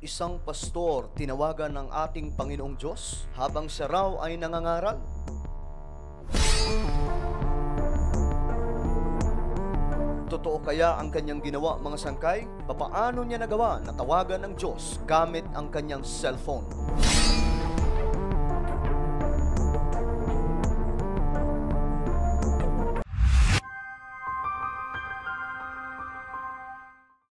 Isang pastor tinawagan ng ating Panginoong Diyos habang siya raw ay nangangaral. Totoo kaya ang kanyang ginawa, mga sangkay? Papaano niya nagawa na tawagan ng Diyos gamit ang kanyang cellphone?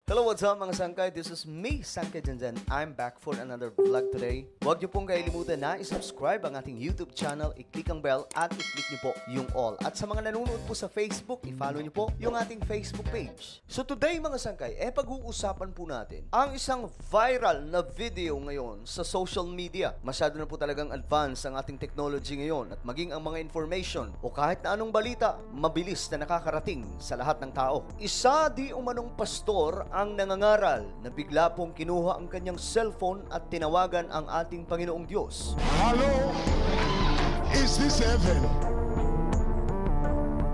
Hello, what's up mga sangkay? This is me, Sangkay Janjan. I'm back for another vlog today. Huwag niyo pong kailimutan na i-subscribe ang ating YouTube channel, i-click ang bell at i-click niyo po yung all. At sa mga nanonood po sa Facebook, i-follow niyo po yung ating Facebook page. So today mga sangkay, pag-uusapan po natin ang isang viral na video ngayon sa social media. Masyado na po talagang advance ang ating technology ngayon at maging ang mga information o kahit na anong balita, mabilis na nakakarating sa lahat ng tao. Isa di umanong pastor ang nangangaral na bigla pong kinuha ang kanyang cellphone at tinawagan ang ating Panginoong Diyos. Hello, is this heaven?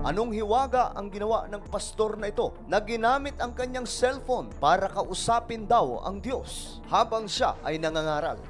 Anong hiwaga ang ginawa ng pastor na ito na ginamit ang kanyang cellphone para kausapin daw ang Diyos habang siya ay nangangaral?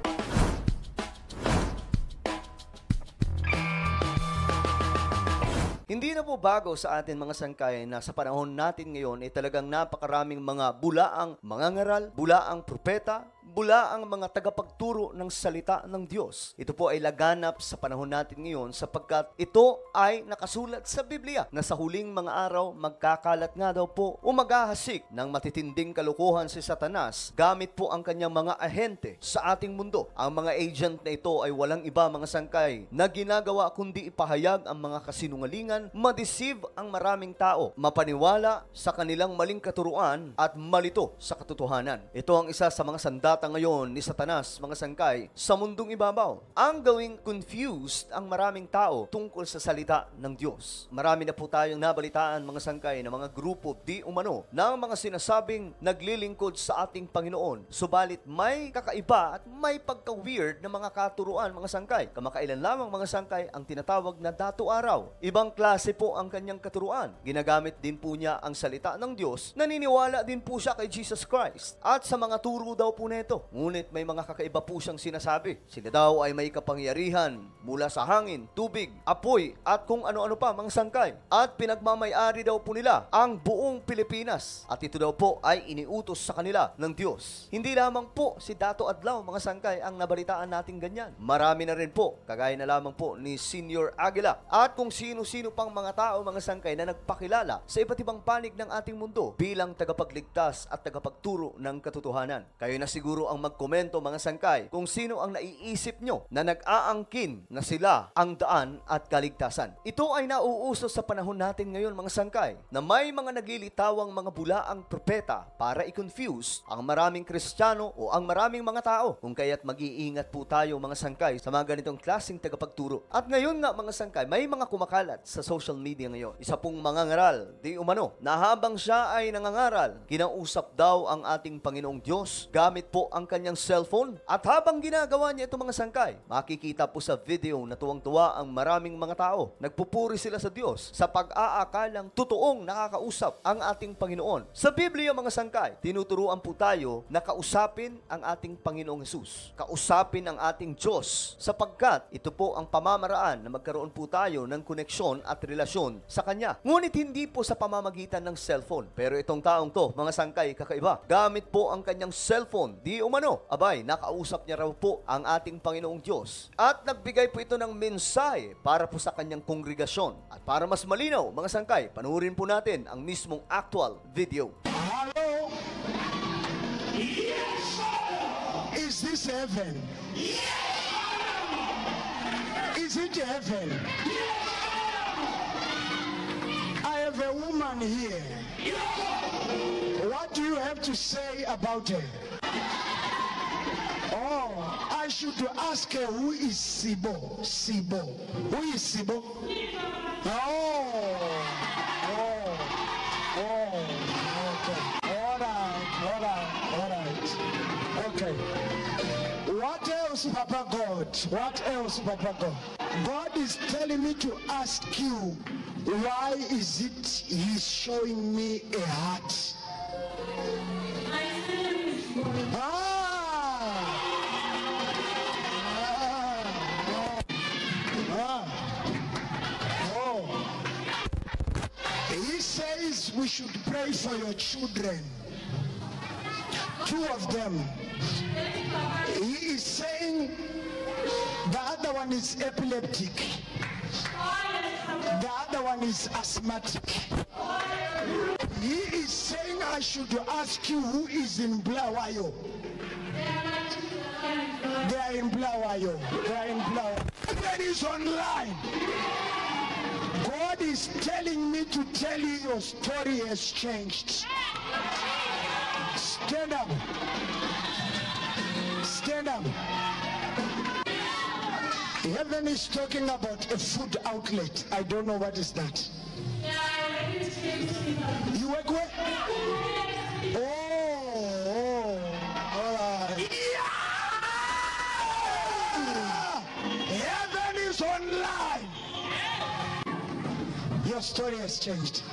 Hindi na po bago sa atin mga sangkay na sa panahon natin ngayon ay talagang napakaraming mga bulaang mangangaral, bulaang propeta, bulaang mga tagapagturo ng salita ng Diyos. Ito po ay laganap sa panahon natin ngayon sapagkat ito ay nakasulat sa Biblia na sa huling mga araw magkakalat nga daw po o maghahasik ng matitinding kalukuhan si Satanas gamit po ang kanyang mga ahente sa ating mundo. Ang mga agent na ito ay walang iba mga sangkay na ginagawa kundi ipahayag ang mga kasinungalingan, ma-deceive ang maraming tao, mapaniwala sa kanilang maling katuruan at malito sa katotohanan. Ito ang isa sa mga sandata ngayon ni Satanas, mga sangkay, sa mundong ibabaw. Ang gawing confused ang maraming tao tungkol sa salita ng Diyos. Marami na po tayong nabalitaan, mga sangkay, na mga grupo di umano ng mga sinasabing naglilingkod sa ating Panginoon. Subalit may kakaiba at may pagka-weird na mga katuruan, mga sangkay. Kamakailan lamang, mga sangkay, ang tinatawag na datu araw. Ibang klase po ang kanyang katuruan. Ginagamit din po niya ang salita ng Diyos. Naniniwala din po siya kay Jesus Christ at sa mga turo daw po nito. Ngunit may mga kakaiba po siyang sinasabi. Sila daw ay may kapangyarihan mula sa hangin, tubig, apoy at kung ano-ano pa, mga sangkay. At pinagmamay-ari daw po nila ang buong Pilipinas. At ito daw po ay iniutos sa kanila ng Diyos. Hindi lamang po si Dato Adlaw, mga sangkay, ang nabalitaan natin ganyan. Marami na rin po, kagaya na lamang po ni Senior Aguila at kung sino-sino pang mga tao, mga sangkay, na nagpakilala sa iba't ibang panig ng ating mundo bilang tagapagligtas at tagapagturo ng katotohanan. Kayo na siguro ang magkomento, mga sangkay, kung sino ang naiisip nyo na nag-aangkin na sila ang daan at kaligtasan. Ito ay nauuso sa panahon natin ngayon, mga sangkay, na may mga naglilitawang mga bulaang propeta para i-confuse ang maraming Kristiyano o ang maraming mga tao. Kung kaya't mag-iingat po tayo, mga sangkay, sa mga ganitong klaseng tagapagturo. At ngayon nga, mga sangkay, may mga kumakalat sa social media ngayon. Isa pong mangangaral, di umano, na habang siya ay nangangaral, kinausap daw ang ating Panginoong Diyos gamit po ang kanyang cellphone. At habang ginagawa niya ito, mga sangkay, makikita po sa video na tuwang-tuwa ang maraming mga tao. Nagpupuri sila sa Diyos sa pag-aakalang totoong nakakausap ang ating Panginoon. Sa Biblia, mga sangkay, tinuturuan po tayo na kausapin ang ating Panginoong Hesus. Kausapin ang ating Diyos sapagkat ito po ang pamamaraan na magkaroon po tayo ng koneksyon at relasyon sa Kanya. Ngunit hindi po sa pamamagitan ng cellphone. Pero itong taong to, mga sangkay, kakaiba. Gamit po ang kanyang cellphone. Di umano, abay, nakausap niya raw po ang ating Panginoong Diyos. At nagbigay po ito ng mensahe para po sa kanyang kongregasyon. At para mas malinaw, mga sangkay, panuorin po natin ang mismong actual video. Hello, is this heaven? Is it heaven? I have a woman here. What do you have to say about her? Oh, I should ask her, who is Sibo? Sibo. Who is Sibo? Oh, okay. All right. Okay. What else, Papa God? What else, Papa God? God is telling me to ask you, why is it He's showing me a heart? we should pray for your children. Two of them. He is saying the other one is epileptic. The other one is asthmatic. He is saying I should ask you who is in Blawayo. They are in Blawayo. They are in Blawayo. That is online. God is telling me to tell you your story has changed. Stand up. Stand up. Heaven is talking about a food outlet. I don't know what is that. You work where? Oh, all right. Yeah! Heaven is online. Your story has changed.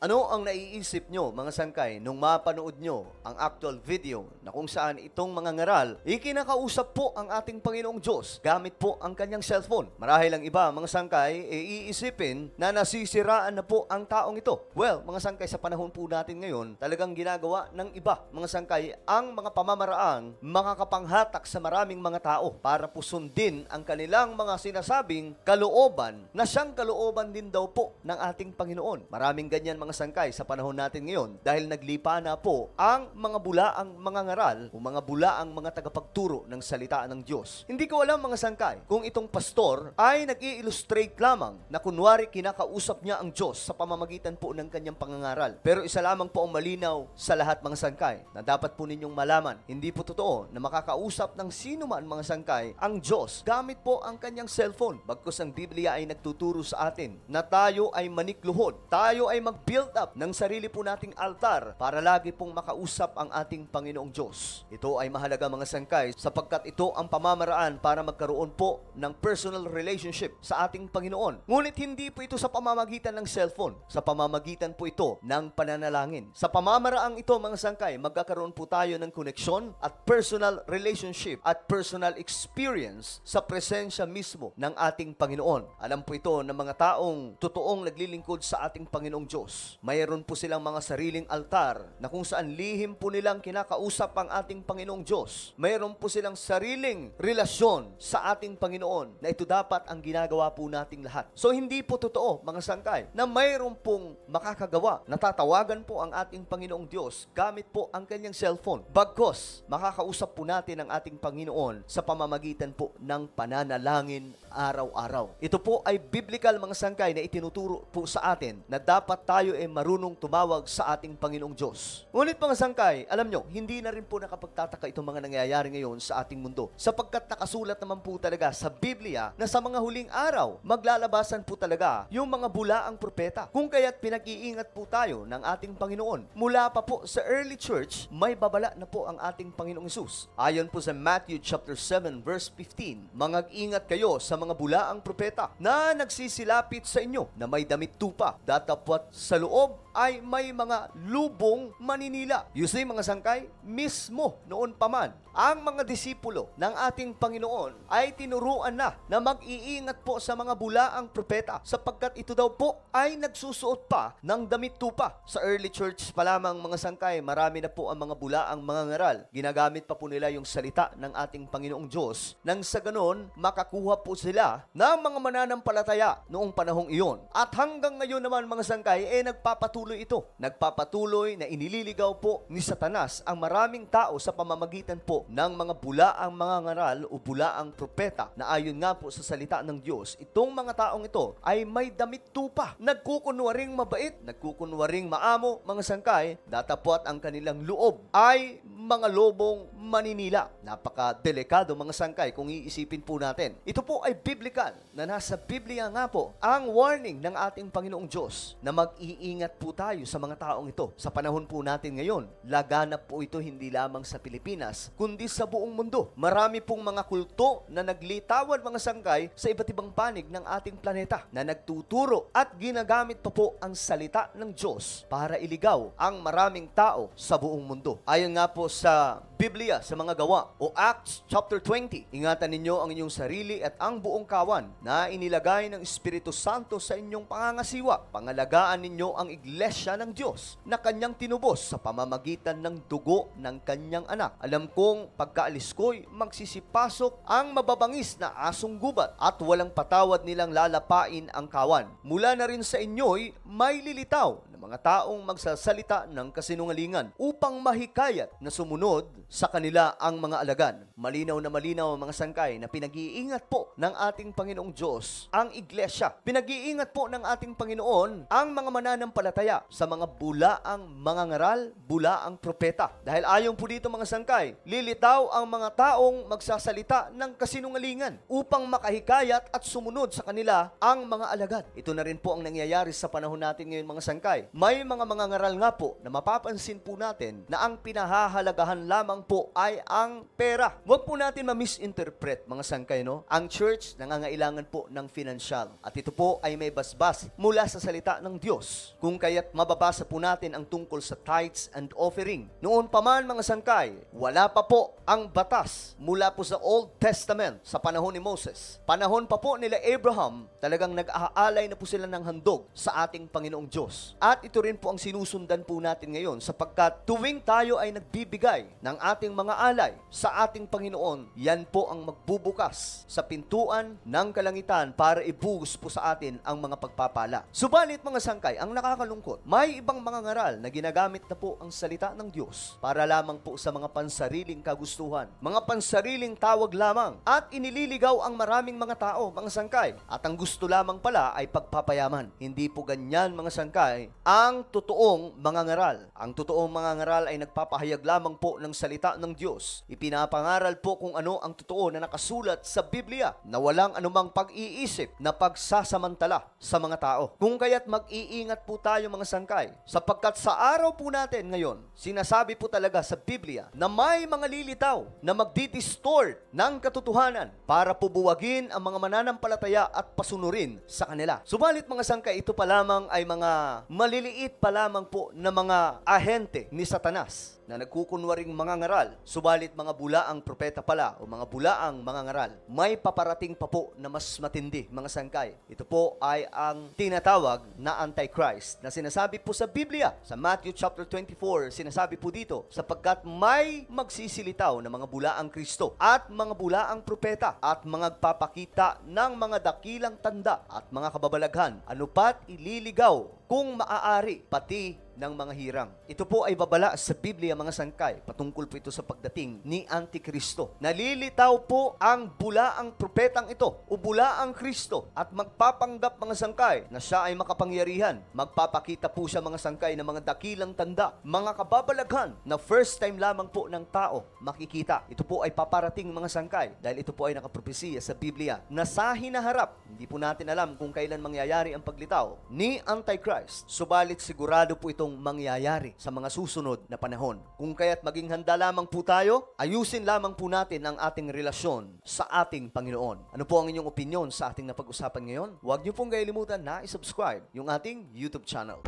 Ano ang naiisip nyo, mga sangkay, nung mapanood nyo ang actual video na kung saan itong mga ngaral, ikinakausap po ang ating Panginoong Diyos gamit po ang kanyang cellphone? Marahil ang iba, mga sangkay, iisipin na nasisiraan na po ang taong ito. Well, mga sangkay, sa panahon po natin ngayon, talagang ginagawa ng iba, mga sangkay, ang mga pamamaraang makakapanghatak sa maraming mga tao para po sundin ang kanilang mga sinasabing kalooban na siyang kalooban din daw po ng ating Panginoon. Maraming ganyan, mga sangkay, sa panahon natin ngayon dahil naglipa na po ang mga bulaang mga ngaral o mga bulaang mga tagapagturo ng salita ng Diyos. Hindi ko alam, mga sangkay, kung itong pastor ay nag-i-illustrate lamang na kunwari kinakausap niya ang Diyos sa pamamagitan po ng kanyang pangangaral. Pero isa lamang po ang malinaw sa lahat, mga sangkay, na dapat po ninyong malaman. Hindi po totoo na makakausap ng sino man, mga sangkay, ang Diyos gamit po ang kanyang cellphone. Bagkus ang Biblia ay nagtuturo sa atin na tayo ay manikluhod. Tayo ay mag-build up ng sarili po nating altar para lagi pong makausap ang ating Panginoong Diyos. Ito ay mahalaga, mga sangkay, sapagkat ito ang pamamaraan para magkaroon po ng personal relationship sa ating Panginoon. Ngunit hindi po ito sa pamamagitan ng cellphone. Sa pamamagitan po ito ng pananalangin. Sa pamamaraang ito, mga sangkay, magkakaroon po tayo ng koneksyon at personal relationship at personal experience sa presensya mismo ng ating Panginoon. Alam po ito ng mga taong totoong naglilingkod sa ating Panginoong Diyos. Mayroon po silang mga sariling altar na kung saan lihim po nilang kinakausap ang ating Panginoong Diyos. Mayroon po silang sariling relasyon sa ating Panginoon na ito dapat ang ginagawa po nating lahat. So hindi po totoo, mga sangkay, na mayroon pong makakagawa. Natatawagan po ang ating Panginoong Diyos gamit po ang kanyang cellphone. Bagkos, makakausap po natin ang ating Panginoon sa pamamagitan po ng pananalangin araw-araw. Ito po ay biblical, mga sangkay, na itinuturo po sa atin na dapat tayo ay marunong tumawag sa ating Panginoong Diyos. Ngunit, mga sangkay, alam nyo, hindi na rin po nakapagtataka itong mga nangyayari ngayon sa ating mundo. Sapagkat nakasulat naman po talaga sa Biblia na sa mga huling araw, maglalabasan po talaga yung mga bulaang propeta. Kung kaya't pinag-iingat po tayo ng ating Panginoon. Mula pa po sa early church, may babala na po ang ating Panginoong Hesus. Ayon po sa Matthew chapter 7 verse 15, "Mangag-ingat kayo sa mga bulaang propeta na nagsisilapit sa inyo na may damit tupa, datapwat sa loob ay may mga lubong maninila." You see, mga sangkay, mismo noon pa man, ang mga disipulo ng ating Panginoon ay tinuruan na mag-iingat po sa mga bulaang propeta sapagkat ito daw po ay nagsusuot pa ng damit tupa. Sa early church pa lamang, mga sangkay, marami na po ang mga bulaang mga ngaral. Ginagamit pa po nila yung salita ng ating Panginoong Diyos nang sa ganon makakuha po sila ng mga mananampalataya noong panahong iyon. At hanggang ngayon naman, mga sangkay, nagpapatuloy ito. Nagpapatuloy na inililigaw po ni Satanas ang maraming tao sa pamamagitan po ng mga bulaang mga ngaral o bulaang propeta na ayon nga po sa salita ng Diyos, itong mga taong ito ay may damit tupa. Nagkukunwaring mabait, nagkukunwaring maamo, mga sangkay, datapwat ang kanilang loob ay mga lobong maninila. Napaka-delikado, mga sangkay, kung iisipin po natin. Ito po ay biblical, na nasa Biblia nga po ang warning ng ating Panginoong Diyos na mag-iingat po tayo sa mga taong ito. Sa panahon po natin ngayon, laganap po ito hindi lamang sa Pilipinas, kundi sa buong mundo. Marami pong mga kulto na naglitawan, mga sangkay, sa iba't ibang panig ng ating planeta na nagtuturo at ginagamit pa po ang salita ng Diyos para iligaw ang maraming tao sa buong mundo. Ayon nga po sa Biblia sa mga gawa o Acts chapter 20. Ingatan ninyo ang inyong sarili at ang buong kawan na inilagay ng Espiritu Santo sa inyong pangangasiwa. Pangalagaan ninyo ang iglesia ng Diyos na kanyang tinubos sa pamamagitan ng dugo ng kanyang anak. Alam kong pagkaalis ko'y magsisipasok ang mababangis na asong gubat at walang patawad nilang lalapain ang kawan. Mula na rin sa inyo'y may lilitaw na mga taong magsasalita ng kasinungalingan upang mahikayat na sumunod sa kanila ang mga alagad. Malinaw na malinaw mga sangkay na pinag-iingat po ng ating Panginoong Diyos ang iglesia. Pinag-iingat po ng ating Panginoon ang mga mananampalataya sa mga bulaang mga ngaral, bulaang propeta. Dahil ayon po dito mga sangkay, lilitaw ang mga taong magsasalita ng kasinungalingan upang makahikayat at sumunod sa kanila ang mga alagad. Ito na rin po ang nangyayari sa panahon natin ngayon mga sangkay. May mga ngaral nga po na mapapansin po natin na ang pinahahalagahan lamang po ay ang pera. Huwag po natin ma-misinterpret mga sangkay, no? Ang church nangangailangan po ng financial. At ito po ay may basbas mula sa salita ng Diyos. Kung kaya't mababasa po natin ang tungkol sa tithes and offering. Noon pa man mga sangkay, wala pa po ang batas mula po sa Old Testament sa panahon ni Moses. Panahon pa po nila Abraham, talagang nag-aalay na po sila ng handog sa ating Panginoong Diyos. At ito rin po ang sinusundan po natin ngayon sapagkat tuwing tayo ay nagbibigay ng ating mga alay sa ating Panginoon, yan po ang magbubukas sa pintuan ng kalangitan para ibuhos po sa atin ang mga pagpapala. Subalit mga sangkay, ang nakakalungkot, may ibang mga ngaral na ginagamit na po ang salita ng Diyos para lamang po sa mga pansariling kagustuhan, mga pansariling tawag lamang, at inililigaw ang maraming mga tao, mga sangkay. At ang gusto lamang pala ay pagpapayaman. Hindi po ganyan mga sangkay ang totoong mga ngaral. Ang totoong mga ngaral ay nagpapahayag lamang po ng salita ng Diyos. Ipinapangaral po kung ano ang totoo na nakasulat sa Biblia na walang anumang pag-iisip na pagsasamantala sa mga tao. Kung kaya't mag-iingat po tayo mga sangkay sapagkat sa araw po natin ngayon, sinasabi po talaga sa Biblia na may mga lilitaw na magdidistort ng katotohanan para pubuwagin ang mga mananampalataya at pasunurin sa kanila. Subalit mga sangkay, ito pa lamang ay mga maliliit pa lamang po na mga ahente ni Satanas na nagkukunwaring mga ngaral, subalit mga bulaang propeta pala o mga bulaang mga ngaral. May paparating pa po na mas matindi, mga sangkay. Ito po ay ang tinatawag na Antichrist na sinasabi po sa Biblia. Sa Matthew chapter 24, sinasabi po dito, sapagkat may magsisilitaw na mga bulaang Kristo at mga bulaang propeta at mga magpapakita ng mga dakilang tanda at mga kababalaghan, anupat ililigaw kung maaari pati ng mga hirang. Ito po ay babala sa Biblia mga sangkay. Patungkol po ito sa pagdating ni Antikristo. Nalilitaw po ang bulaang propetang ito o bulaang Kristo at magpapanggap mga sangkay na siya ay makapangyarihan. Magpapakita po siya mga sangkay ng mga dakilang tanda, mga kababalaghan na first time lamang po ng tao makikita. Ito po ay paparating mga sangkay dahil ito po ay nakapropesiya sa Biblia na sa hinaharap. Hindi po natin alam kung kailan mangyayari ang paglitaw ni Antichrist. Subalit sigurado po itong mangyayari sa mga susunod na panahon. Kung kaya't maging handa lamang po tayo, ayusin lamang po natin ang ating relasyon sa ating Panginoon. Ano po ang inyong opinion sa ating napag-usapan ngayon? Huwag niyo pong kailimutan na isubscribe yung ating YouTube channel.